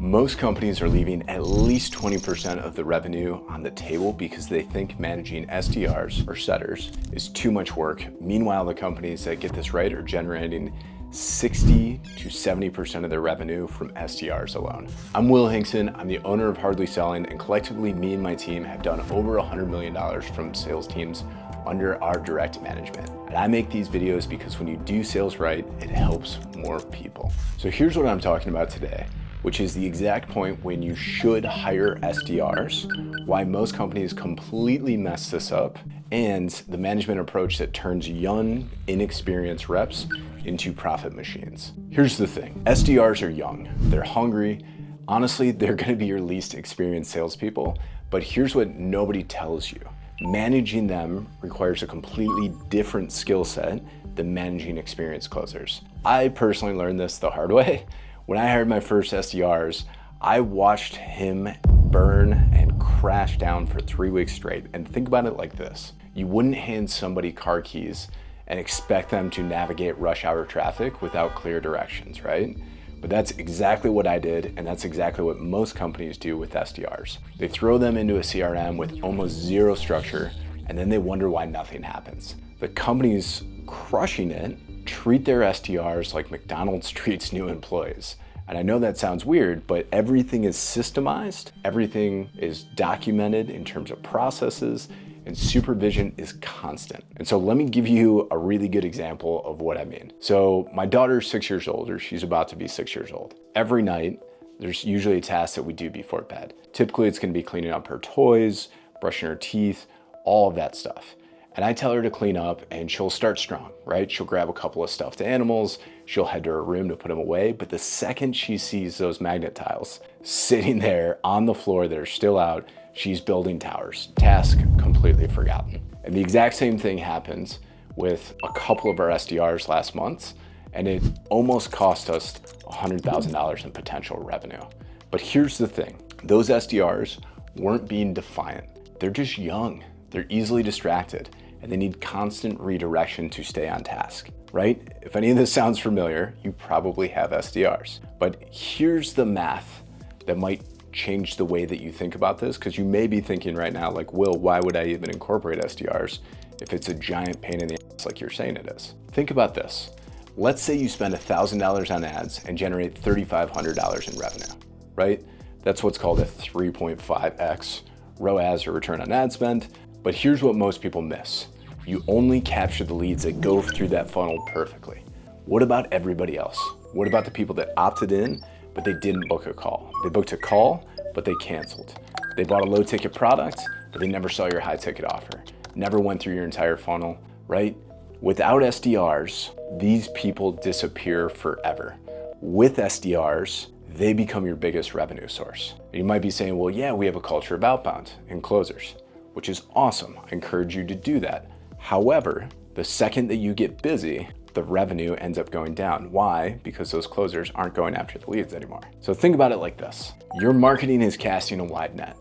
Most companies are leaving at least 20% of the revenue on the table because they think managing SDRs or setters is too much work. Meanwhile, the companies that get this right are generating 60 to 70% of their revenue from SDRs alone. I'm Will Hinkson, I'm the owner of Hardly Selling, and collectively me and my team have done over $100 million from sales teams under our direct management. And I make these videos because when you do sales right, it helps more people. So here's what I'm talking about today, which is the exact point when you should hire SDRs, why most companies completely mess this up, and the management approach that turns young, inexperienced reps into profit machines. Here's the thing, SDRs are young, they're hungry. Honestly, they're gonna be your least experienced salespeople, but here's what nobody tells you. Managing them requires a completely different skill set than managing experienced closers. I personally learned this the hard way. When I hired my first SDRs, I watched him burn and crash down for 3 weeks straight. And think about it like this. You wouldn't hand somebody car keys and expect them to navigate rush hour traffic without clear directions, right? But that's exactly what I did, and that's exactly what most companies do with SDRs. They throw them into a CRM with almost zero structure, and then they wonder why nothing happens. The companies crushing it treat their SDRs like McDonald's treats new employees. And I know that sounds weird, but everything is systemized, everything is documented in terms of processes, and supervision is constant. And so let me give you a really good example of what I mean. So my daughter's 6 years old, or she's about to be 6 years old. Every night, there's usually a task that we do before bed. Typically, it's gonna be cleaning up her toys, brushing her teeth, all of that stuff. And I tell her to clean up and she'll start strong, right? She'll grab a couple of stuffed animals, she'll head to her room to put them away. But the second she sees those magnet tiles sitting there on the floor that are still out, she's building towers. Task completely forgotten. And the exact same thing happens with a couple of our SDRs last month, and it almost cost us $100,000 in potential revenue. But here's the thing, those SDRs weren't being defiant. They're just young, they're easily distracted, and they need constant redirection to stay on task, right? If any of this sounds familiar, you probably have SDRs. But here's the math that might change the way that you think about this, because you may be thinking right now, like, Will, why would I even incorporate SDRs if it's a giant pain in the ass like you're saying it is? Think about this. Let's say you spend $1,000 on ads and generate $3,500 in revenue, right? That's what's called a 3.5x ROAS, or return on ad spend. But here's what most people miss. You only capture the leads that go through that funnel perfectly. What about everybody else? What about the people that opted in, but they didn't book a call? They booked a call, but they canceled. They bought a low ticket product, but they never saw your high ticket offer. Never went through your entire funnel, right? Without SDRs, these people disappear forever. With SDRs, they become your biggest revenue source. You might be saying, well, yeah, we have a culture of outbound and closers, which is awesome. I encourage you to do that. However, the second that you get busy, the revenue ends up going down. Why? Because those closers aren't going after the leads anymore. So think about it like this. Your marketing is casting a wide net,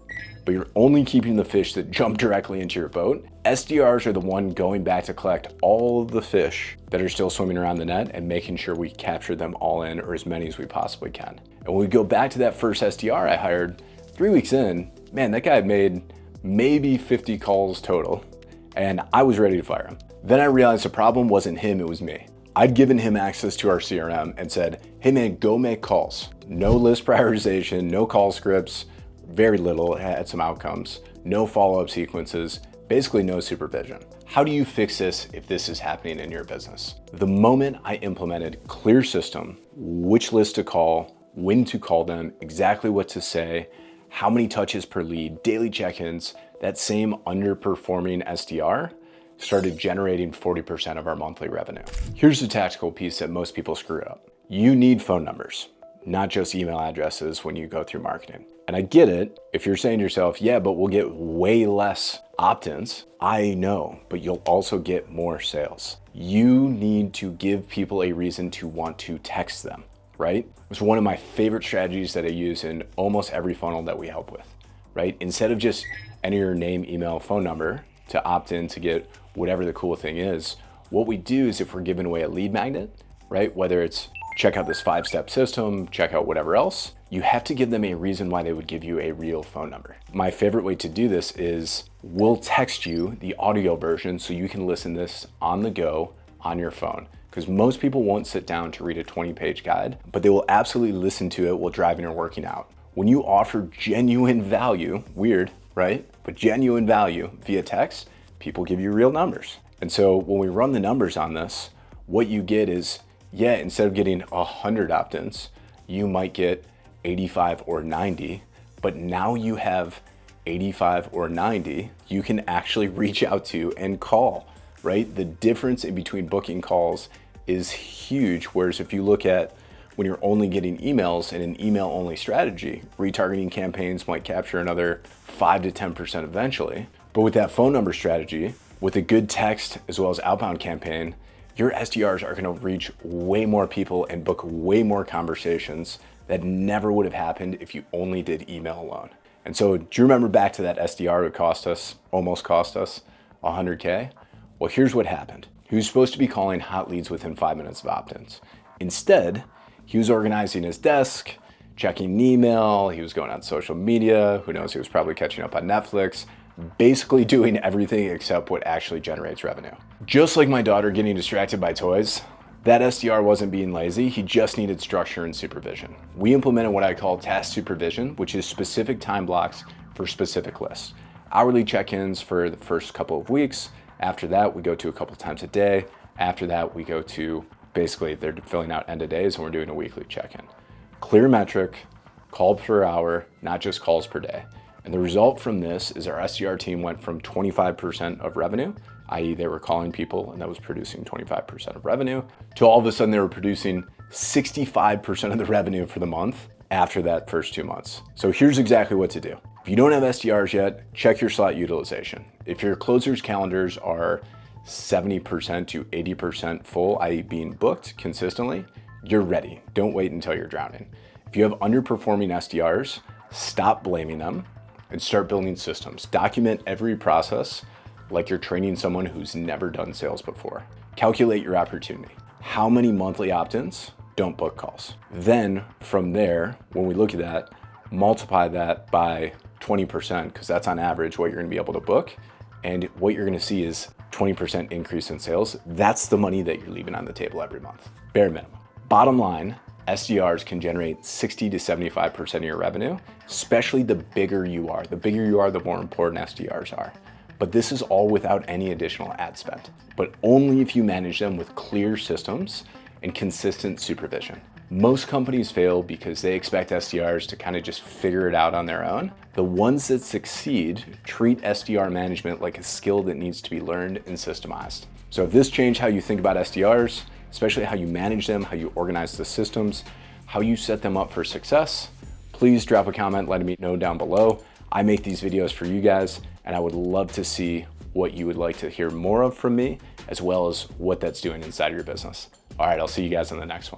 but you're only keeping the fish that jump directly into your boat. SDRs are the one going back to collect all of the fish that are still swimming around the net and making sure we capture them all in, or as many as we possibly can. And when we go back to that first SDR I hired, 3 weeks in, man, that guy had made maybe 50 calls total, and I was ready to fire him. Then I realized the problem wasn't him, it was me. I'd given him access to our CRM and said, hey man, go make calls. No list prioritization, no call scripts, very little, it had some outcomes, no follow-up sequences, basically no supervision. How do you fix this if this is happening in your business? The moment I implemented clear system, which list to call, when to call them, exactly what to say, how many touches per lead, daily check-ins, that same underperforming SDR started generating 40% of our monthly revenue. Here's the tactical piece that most people screw up. You need phone numbers, not just email addresses when you go through marketing. And I get it if you're saying to yourself, yeah, but we'll get way less opt-ins. I know, but you'll also get more sales. You need to give people a reason to want to text them, right? It's one of my favorite strategies that I use in almost every funnel that we help with, right? Instead of just enter your name, email, phone number to opt in to get whatever the cool thing is, what we do is if we're giving away a lead magnet, right? Whether it's check out this 5-step system, check out whatever else, you have to give them a reason why they would give you a real phone number. My favorite way to do this is we'll text you the audio version so you can listen to this on the go on your phone. Because most people won't sit down to read a 20-page guide, but they will absolutely listen to it while driving or working out. When you offer genuine value, weird, right? But genuine value via text, people give you real numbers. And so when we run the numbers on this, what you get is, yeah, instead of getting 100 opt-ins, you might get 85 or 90, but now you have 85 or 90 you can actually reach out to and call, right? The difference in between booking calls is huge. Whereas if you look at when you're only getting emails in an email only strategy, retargeting campaigns might capture another 5 to 10% eventually. But with that phone number strategy, with a good text as well as outbound campaign, your SDRs are gonna reach way more people and book way more conversations that never would have happened if you only did email alone. And so do you remember back to that SDR who almost cost us 100K? Well, here's what happened. He was supposed to be calling hot leads within 5 minutes of opt-ins. Instead, he was organizing his desk, checking email, he was going on social media, who knows, he was probably catching up on Netflix, basically doing everything except what actually generates revenue. Just like my daughter getting distracted by toys, that SDR wasn't being lazy, he just needed structure and supervision. We implemented what I call task supervision, which is specific time blocks for specific lists. Hourly check-ins for the first couple of weeks. After that, we go to a couple times a day. After that, we go to, basically, they're filling out end of days and we're doing a weekly check-in. Clear metric, call per hour, not just calls per day. And the result from this is our SDR team went from 25% of revenue, i.e. they were calling people and that was producing 25% of revenue, to all of a sudden they were producing 65% of the revenue for the month after that first 2 months. So here's exactly what to do. If you don't have SDRs yet, check your slot utilization. If your closers' calendars are 70% to 80% full, i.e. being booked consistently, you're ready. Don't wait until you're drowning. If you have underperforming SDRs, stop blaming them and start building systems. Document every process like you're training someone who's never done sales before. Calculate your opportunity. How many monthly opt-ins? Don't book calls. Then from there, when we look at that, multiply that by 20%, because that's on average what you're gonna be able to book. And what you're gonna see is 20% increase in sales. That's the money that you're leaving on the table every month, bare minimum. Bottom line, SDRs can generate 60 to 75% of your revenue, especially the bigger you are. The bigger you are, the more important SDRs are. But this is all without any additional ad spend, but only if you manage them with clear systems and consistent supervision. Most companies fail because they expect SDRs to kind of just figure it out on their own. The ones that succeed treat SDR management like a skill that needs to be learned and systemized. So if this changed how you think about SDRs, especially how you manage them, how you organize the systems, how you set them up for success, please drop a comment letting me know down below. I make these videos for you guys, and I would love to see what you would like to hear more of from me, as well as what that's doing inside your business. All right, I'll see you guys in the next one.